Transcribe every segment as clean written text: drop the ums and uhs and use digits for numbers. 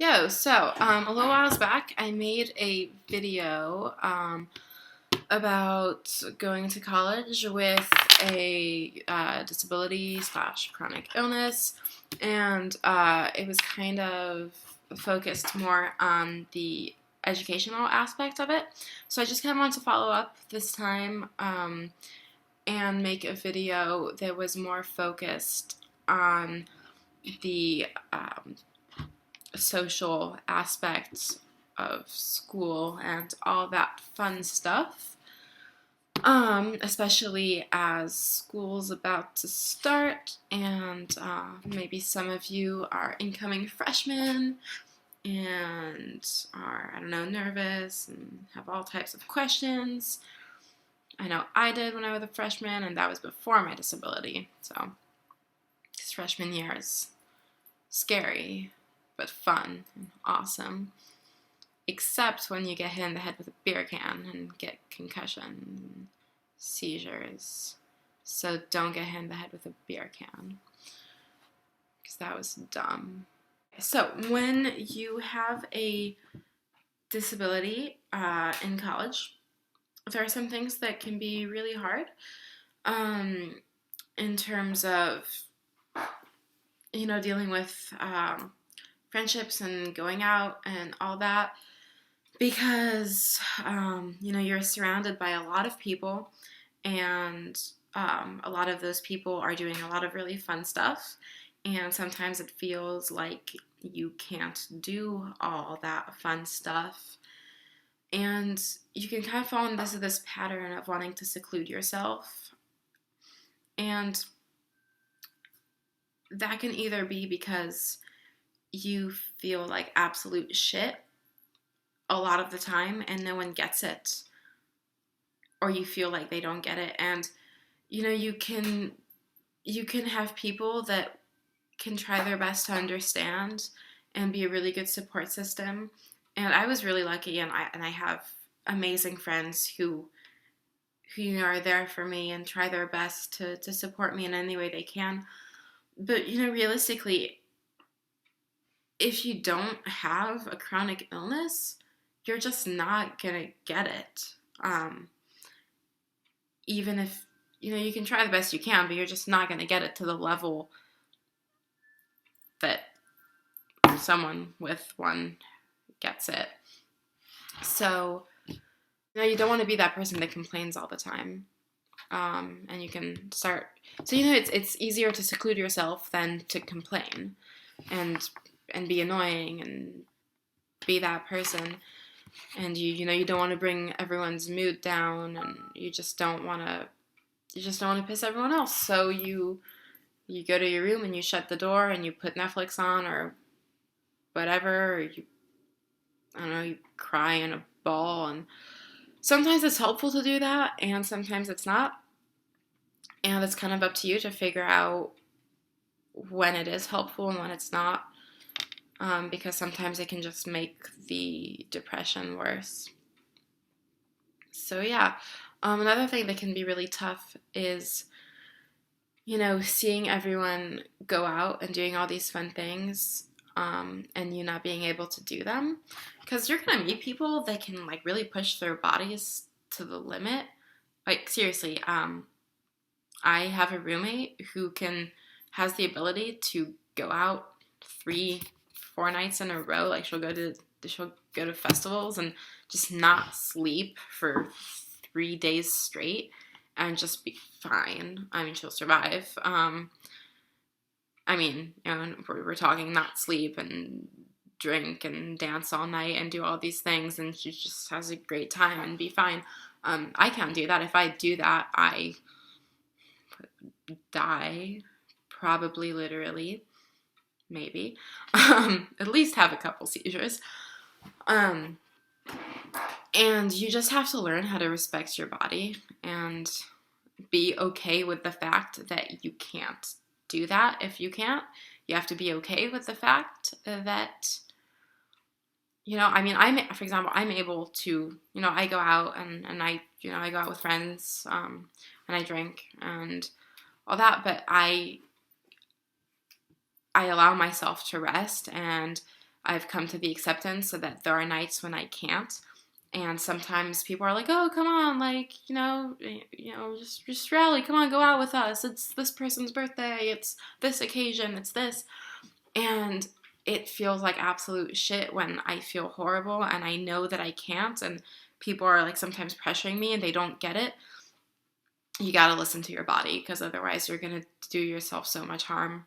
A little whiles back, I made a video about going to college with a disability / chronic illness, and it was kind of focused more on the educational aspect of it. So I just kind of wanted to follow up this time and make a video that was more focused on the social aspects of school and all that fun stuff. Especially as school's about to start, and maybe some of you are incoming freshmen and are, I don't know, nervous and have all types of questions. I know I did when I was a freshman, and that was before my disability. So this freshman year is scary, but fun and awesome. Except when you get hit in the head with a beer can and get concussion and seizures. So don't get hit in the head with a beer can, because that was dumb. So when you have a disability in college, there are some things that can be really hard in terms of, dealing with friendships and going out and all that, because you're surrounded by a lot of people, and a lot of those people are doing a lot of really fun stuff, and sometimes it feels like you can't do all that fun stuff, and you can kind of fall into this pattern of wanting to seclude yourself. And that can either be because you feel like absolute shit a lot of the time and no one gets it, or you feel like they don't get it. And you can have people that can try their best to understand and be a really good support system. And I was really lucky, and I have amazing friends who are there for me and try their best to support me in any way they can. But realistically, if you don't have a chronic illness, you're just not gonna get it. Even if you can try the best you can, but you're just not gonna get it to the level that someone with one gets it. So you don't want to be that person that complains all the time. And you can start. So it's easier to seclude yourself than to complain and be annoying and be that person. And you don't want to bring everyone's mood down, and you just don't want to piss everyone else. So you go to your room and you shut the door and you put Netflix on or whatever, or you cry in a ball. And sometimes it's helpful to do that, and sometimes it's not. And it's kind of up to you to figure out when it is helpful and when it's not. Because sometimes it can just make the depression worse. So yeah, another thing that can be really tough is, seeing everyone go out and doing all these fun things, and you not being able to do them, because you're gonna meet people that can really push their bodies to the limit. Seriously, I have a roommate who has the ability to go out 3-4 nights in a row. She'll go to festivals and just not sleep for 3 days straight and just be fine. She'll survive. We're talking not sleep and drink and dance all night and do all these things, and she just has a great time and be fine. I can't do that. If I do that, I die, probably literally, maybe, at least have a couple seizures. And you just have to learn how to respect your body and be okay with the fact that you can't do that. If you can't, you have to be okay with the fact that, for example, I'm able to, I go out and I go out with friends, and I drink and all that, but I allow myself to rest, and I've come to the acceptance so that there are nights when I can't. And sometimes people are like, "Oh, come on, like, just rally, come on, go out with us. It's this person's birthday, it's this occasion, it's this." And it feels like absolute shit when I feel horrible and I know that I can't, and people are like sometimes pressuring me and they don't get it. You gotta listen to your body, because otherwise you're gonna do yourself so much harm.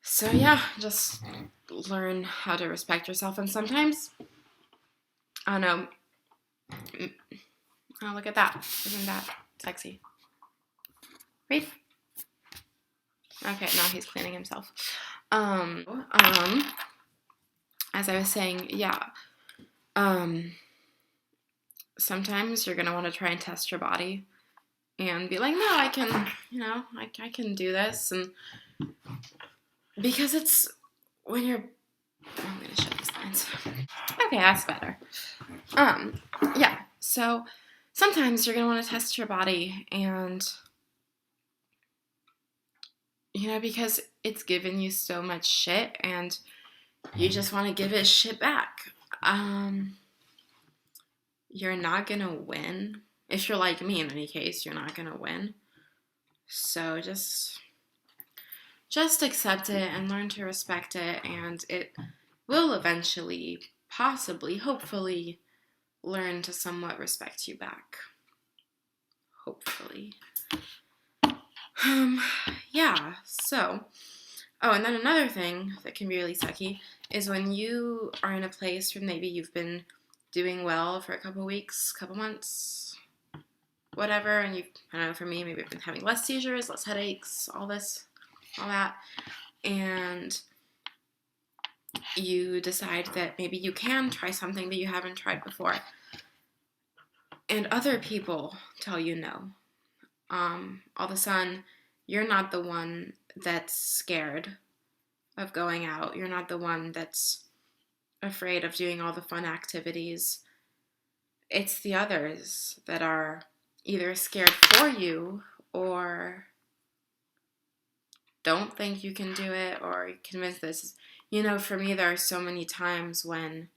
So yeah, just learn how to respect yourself. And sometimes, I don't know, oh, look at that. Isn't that sexy? Right? Okay, now he's cleaning himself. As I was saying, yeah, sometimes you're gonna want to try and test your body and be like, no, I can, I can do this. And because it's when you're, I'm gonna shut these lines. Okay, that's better. Yeah, so sometimes you're gonna want to test your body, and because it's given you so much shit and you just want to give it shit back. You're not gonna win. If you're like me, in any case, you're not gonna win. So just accept it and learn to respect it, and it will eventually, possibly, hopefully, learn to somewhat respect you back. Hopefully. Yeah, so, and then another thing that can be really sucky is when you are in a place where maybe you've been doing well for a couple weeks, couple months, whatever, and I don't know, for me, maybe I've been having less seizures, less headaches, all that, and you decide that maybe you can try something that you haven't tried before, and other people tell you no. All of a sudden, you're not the one that's scared of going out. You're not the one that's afraid of doing all the fun activities. It's the others that are either scared for you or don't think you can do it or convinced this. For me, there are so many times when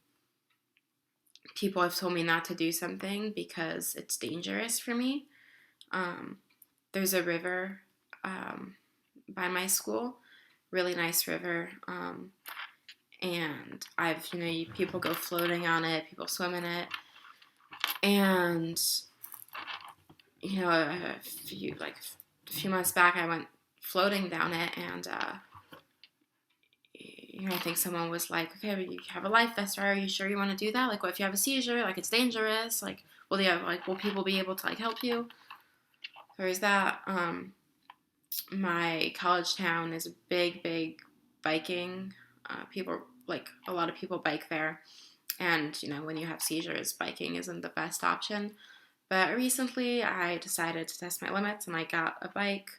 people have told me not to do something because it's dangerous for me. There's a river by my school, really nice river, and people go floating on it, people swim in it, and a few months back I went floating down it, and I think someone was like, okay, but you have a life vest, right? Are you sure you want to do that? Like, what if you have a seizure? Like, it's dangerous. Like, will people be able to help you? There's that. My college town is a big biking. A lot of people bike there. And, when you have seizures, biking isn't the best option. But recently I decided to test my limits and I got a bike.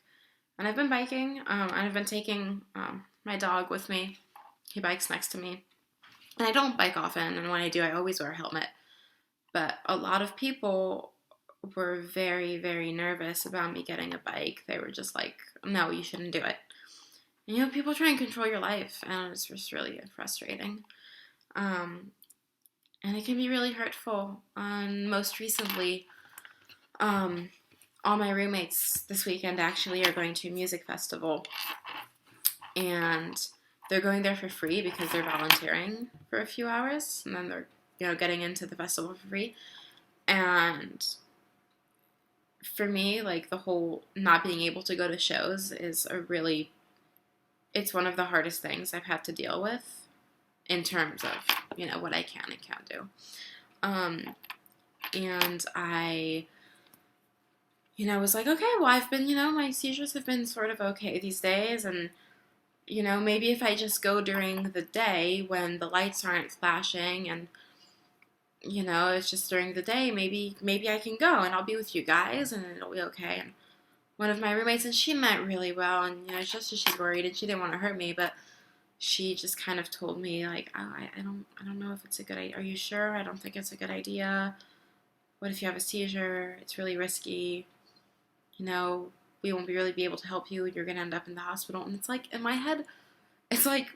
And I've been biking. And I've been taking my dog with me. He bikes next to me. And I don't bike often. And when I do, I always wear a helmet. But a lot of people were very, very nervous about me getting a bike. They were just like, no, you shouldn't do it. And, people try and control your life, and it's just really frustrating. And it can be really hurtful. Most recently, all my roommates this weekend actually are going to a music festival. And they're going there for free because they're volunteering for a few hours. And then they're, getting into the festival for free. And for me, the whole not being able to go to shows is it's one of the hardest things I've had to deal with in terms of, what I can and can't do. And I, was like, okay, well, I've been, my seizures have been sort of okay these days, and, maybe if I just go during the day when the lights aren't flashing and, it's just during the day, maybe I can go and I'll be with you guys and it'll be okay. And one of my roommates, and she meant really well, and, just she's worried and she didn't want to hurt me, but she just kind of told me, like, oh, I don't know if it's a good idea. Are you sure? I don't think it's a good idea. What if you have a seizure? It's really risky. We won't really be able to help you. You're going to end up in the hospital. And it's like, in my head, it's like,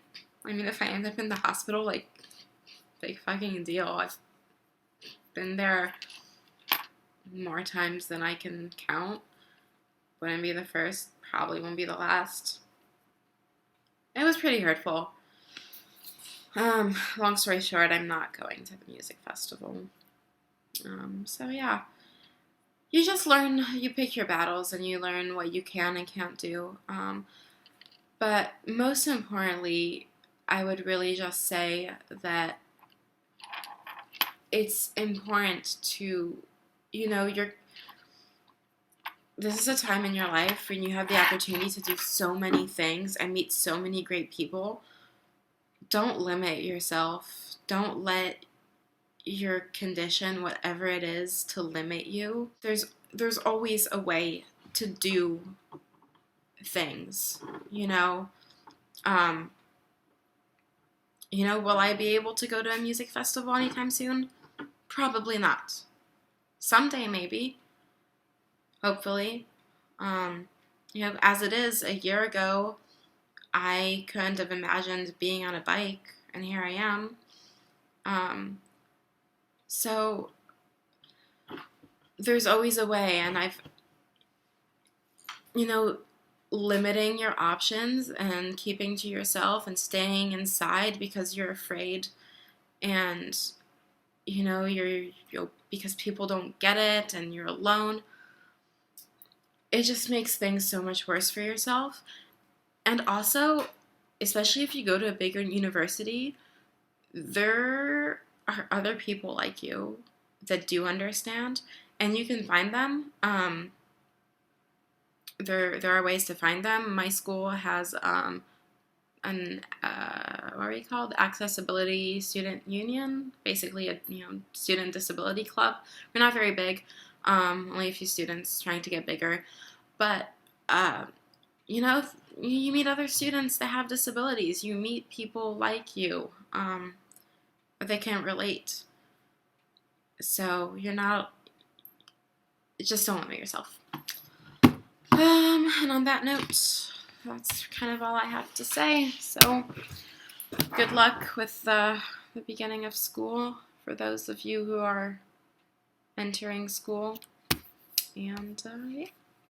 I mean, if I end up in the hospital, like, big fucking deal. I've been there more times than I can count. Wouldn't be the first, probably won't be the last. It was pretty hurtful. Long story short, I'm not going to the music festival. So yeah, you just learn, you pick your battles and you learn what you can and can't do. But most importantly, I would really just say that it's important to, this is a time in your life when you have the opportunity to do so many things and meet so many great people. Don't limit yourself. Don't let your condition, whatever it is, to limit you. There's always a way to do things, will I be able to go to a music festival anytime soon? Probably not. Someday, maybe. Hopefully. As it is, a year ago, I couldn't have imagined being on a bike, and here I am. So there's always a way, and limiting your options and keeping to yourself and staying inside because you're afraid and, you're because people don't get it and you're alone. It just makes things so much worse for yourself. And also, especially if you go to a bigger university, there are other people like you that do understand, and you can find them. There are ways to find them. My school has what are we called? Accessibility Student Union, basically a student disability club. We're not very big, only a few students trying to get bigger, but you meet other students that have disabilities. You meet people like you, but they can't relate. So just don't limit yourself. And on that note, that's kind of all I have to say. So, good luck with the beginning of school for those of you who are entering school. And, yeah.